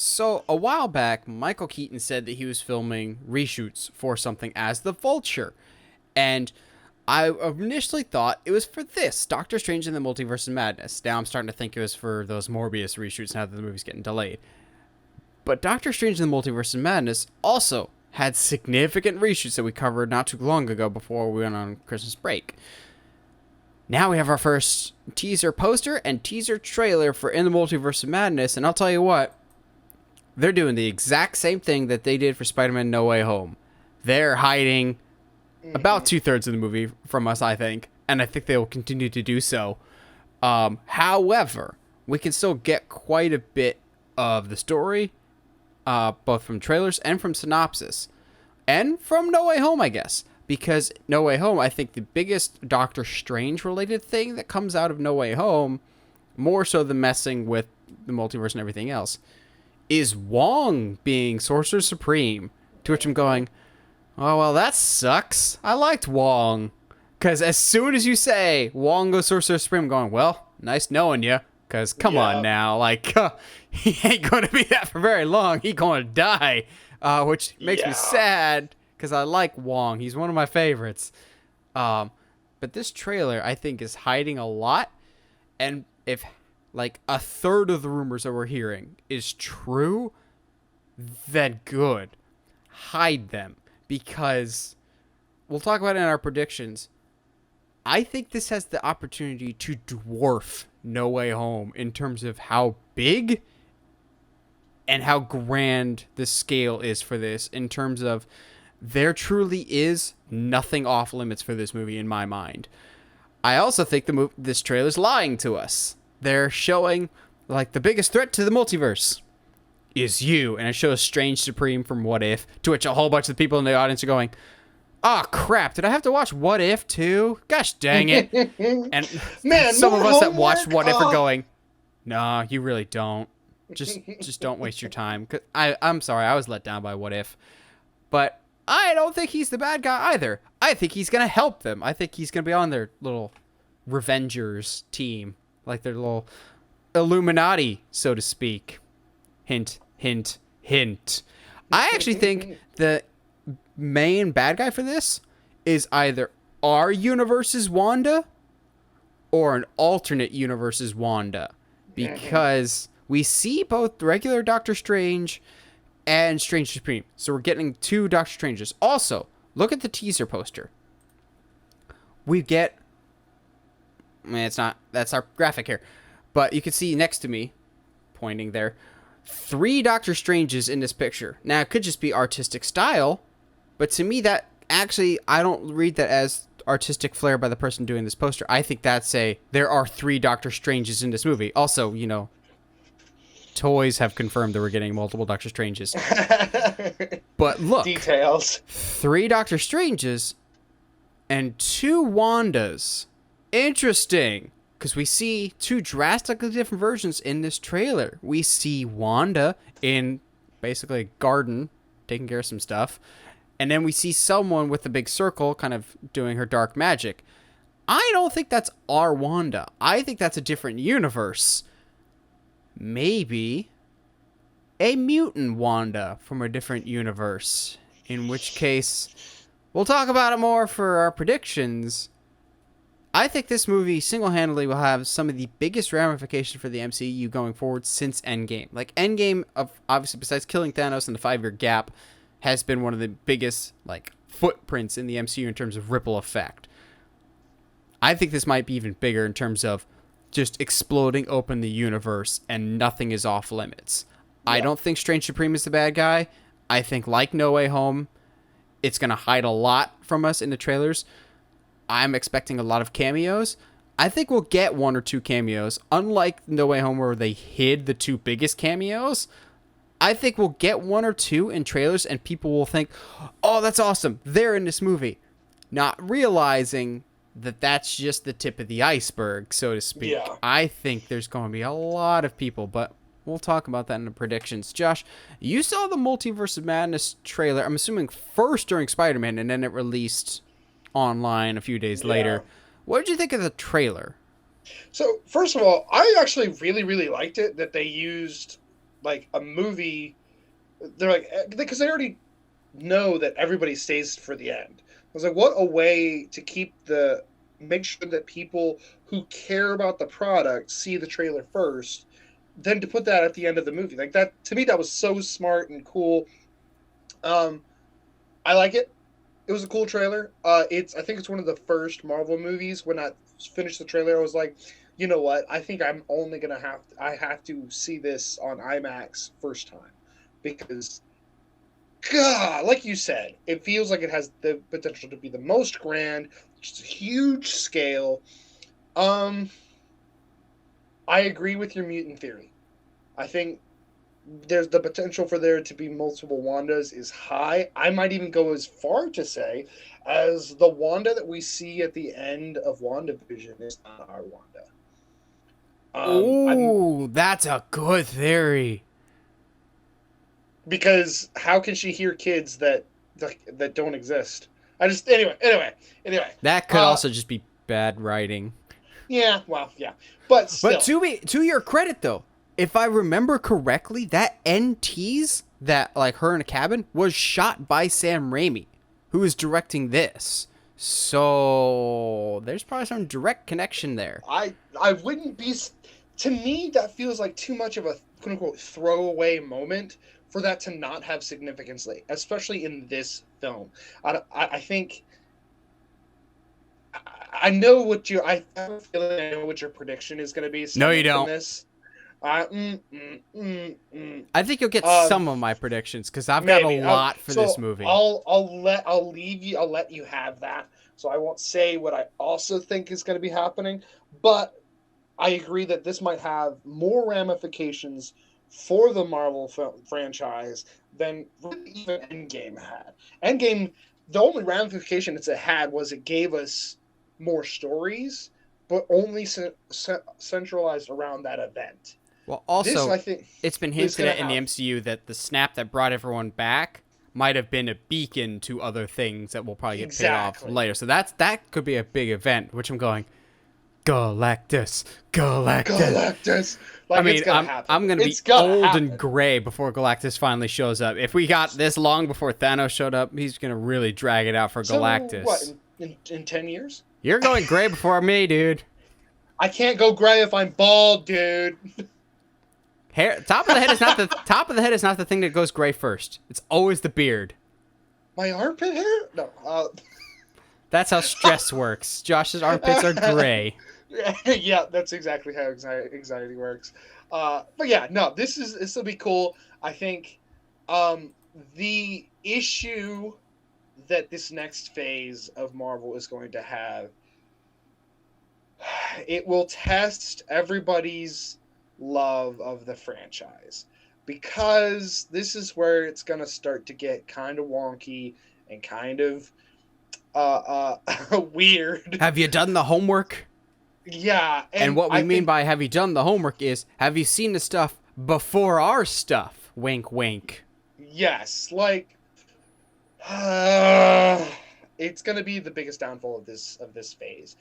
So, a while back, Michael Keaton said that he was filming reshoots for something as the Vulture. And I initially thought it was for this, Doctor Strange in the Multiverse of Madness. Now I'm starting to think it was for those Morbius reshoots now that the movie's getting delayed. But Doctor Strange in the Multiverse of Madness also had significant reshoots that we covered not too long ago before we went on Christmas break. Now we have our first teaser poster and teaser trailer for In the Multiverse of Madness, and I'll tell you what, they're doing the exact same thing that they did for Spider-Man No Way Home. They're hiding about 2/3 of the movie from us, I think, and I think they will continue to do so. However, we can still get quite a bit of the story, both from trailers and from synopsis, and from No Way Home, I guess. Because No Way Home, I think the biggest Doctor Strange-related thing that comes out of No Way Home, more so than messing with the multiverse and everything else, is Wong being Sorcerer Supreme. To which I'm going, oh, well, that sucks. I liked Wong. Because as soon as you say Wong goes Sorcerer Supreme, I'm going, well, nice knowing you. Because come on now, like, he ain't going to be that for very long. He going to die, which makes me sad because I like Wong. He's one of my favorites. But this trailer, I think, is hiding a lot. And if like a third of the rumors that we're hearing is true, then good. Hide them, because we'll talk about it in our predictions. I think this has the opportunity to dwarf No Way Home in terms of how big and how grand the scale is for this, in terms of there truly is nothing off limits for this movie in my mind. I also think this trailer is lying to us. They're showing, like, the biggest threat to the multiverse is you. And it shows Strange Supreme from What If, to which a whole bunch of people in the audience are going, oh, crap, did I have to watch What If, too? Gosh dang it. And Man, some of us that homework? watched What If are going, no, you really don't. Just don't waste your time. 'Cause I'm sorry, I was let down by What If. But I don't think he's the bad guy either. I think he's going to help them. I think he's going to be on their little Revengers team. Like their little Illuminati, so to speak. Hint, hint, hint. I actually think the main bad guy for this is either our universe's Wanda or an alternate universe's Wanda. Because we see both regular Doctor Strange and Strange Supreme. So we're getting two Doctor Stranges. Also, look at the teaser poster. We get... it's not... that's our graphic here. But you can see next to me, pointing there, 3 Doctor Stranges in this picture. Now, it could just be artistic style, but to me, that actually, I don't read that as artistic flair by the person doing this poster. I think that's there are 3 Doctor Stranges in this movie. Also, you know, toys have confirmed that we're getting multiple Doctor Stranges. But look. Details. 3 Doctor Stranges and 2 Wandas. Interesting. Because we see 2 drastically different versions in this trailer. We see Wanda in basically a garden, taking care of some stuff. And then we see someone with a big circle kind of doing her dark magic. I don't think that's our Wanda. I think that's a different universe. Maybe a mutant Wanda from a different universe. In which case, we'll talk about it more for our predictions. I think this movie single-handedly will have some of the biggest ramifications for the MCU going forward since Endgame. Like, Endgame, obviously, besides killing Thanos and the 5-year gap, has been one of the biggest, like, footprints in the MCU in terms of ripple effect. I think this might be even bigger in terms of just exploding open the universe and nothing is off limits. Yeah. I don't think Strange Supreme is the bad guy. I think, like No Way Home, it's going to hide a lot from us in the trailers. I'm expecting a lot of cameos. I think we'll get 1 or 2 cameos. Unlike No Way Home where they hid the 2 biggest cameos, I think we'll get 1 or 2 in trailers and people will think, oh, that's awesome, they're in this movie. Not realizing that that's just the tip of the iceberg, so to speak. Yeah. I think there's going to be a lot of people, but we'll talk about that in the predictions. Josh, you saw the Multiverse of Madness trailer, I'm assuming first during Spider-Man, and then it released online a few days later. What did you think of the trailer? So, first of all, I actually really, really liked it that they used like a movie. They're like, because they already know that everybody stays for the end. I was like, what a way to make sure that people who care about the product see the trailer first, then to put that at the end of the movie. Like that, to me, that was so smart and cool. Um, I like it. It was a cool trailer. I think it's one of the first Marvel movies. When I finished the trailer, I was like, you know what? I think I'm only gonna I have to see this on IMAX first time, because God, like you said, it feels like it has the potential to be the most grand, just a huge scale. Um, I agree with your mutant theory. I think there's the potential for there to be multiple Wandas is high. I might even go as far to say as the Wanda that we see at the end of WandaVision is not our Wanda. I'm Ooh, that's a good theory. Because how can she hear kids that don't exist? I just anyway. That could Uh, also just be bad writing. yeah, well, yeah, but But still, to your credit though, if I remember correctly, that end tease that like her in a cabin was shot by Sam Raimi, who is directing this. So there's probably some direct connection there. I wouldn't be. To me, that feels like too much of a quote unquote throwaway moment for that to not have significance, especially in this film. I think I know what you. I have a feeling I know what your prediction is going to be No, you stemming from don't. this. Uh, mm, mm, mm, mm. I think you'll get Um, some of my predictions because I've got a Maybe. lot for this So movie. I'll let you have that. So I won't say what I also think is going to be happening, but I agree that this might have more ramifications for the Marvel franchise than really even Endgame had. Endgame, the only ramification it had was it gave us more stories, but only centralized around that event. Well, This, also, I think, it's been is hinted going to at in the have. MCU that the snap that brought everyone back might have been a beacon to other things that will probably get paid off Exactly. later. So that could be a big event, which I'm going, Galactus, Galactus. Galactus. I Like, it's mean, gonna happen. I'm gonna be It's gonna old and happen. gray before Galactus finally shows up. If we got this long before Thanos showed up, he's gonna really drag it out for So what? Galactus. In 10 years, You're going gray before me, dude. I can't go gray if I'm bald, dude. Hair top of the head is not the top of the head is not the thing that goes gray first. It's always the beard. My armpit hair? No. That's how stress works. Josh's armpits are gray. Yeah, that's exactly how anxiety works. But yeah, no, this will be cool. I think um, the issue that this next phase of Marvel is going to have, it will test everybody's love of the franchise, because this is where it's going to start to get kind of wonky and kind of weird. Have you done the homework? Yeah, And and what we I mean think by have you done the homework is have you seen the stuff before our stuff? Wink, wink. yes, like it's going to be the biggest downfall of this phase.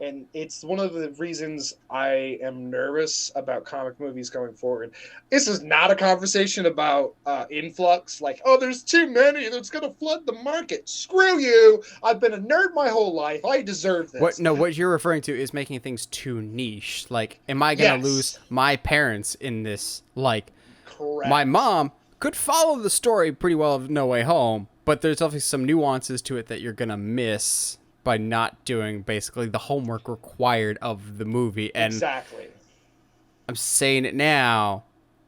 And it's one of the reasons I am nervous about comic movies going forward. This is not a conversation about influx, like, oh, there's too many, that's going to flood the market. Screw you. I've been a nerd my whole life. I deserve What this. no, what you're referring to is making things too niche. Like, am I gonna lose Yes, my parents in this? Like, my correct. mom could follow the story pretty well of No Way Home, but there's obviously some nuances to it that you're gonna miss by not doing basically the homework required of the movie. And Exactly. I'm saying it now,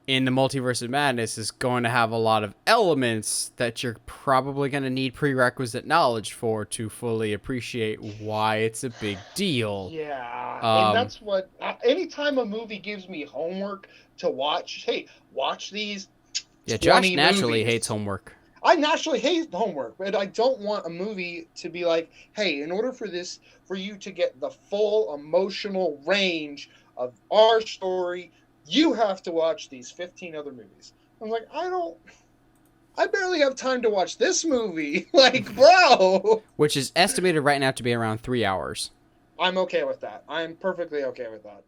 in the Multiverse of Madness is going to have a lot of elements that you're probably going to need prerequisite knowledge for to fully appreciate why it's a big deal. Yeah, and Um, that's what. Anytime a movie gives me homework to watch, hey, watch these yeah, Josh 20 naturally hates movies. homework. I naturally hate homework, but I don't want a movie to be like, hey, in order for you to get the full emotional range of our story, you have to watch these 15 other movies. I'm like, I barely have time to watch this movie. Like, bro, Which is estimated right now to be around 3 hours. I'm okay with that. I'm perfectly okay with that.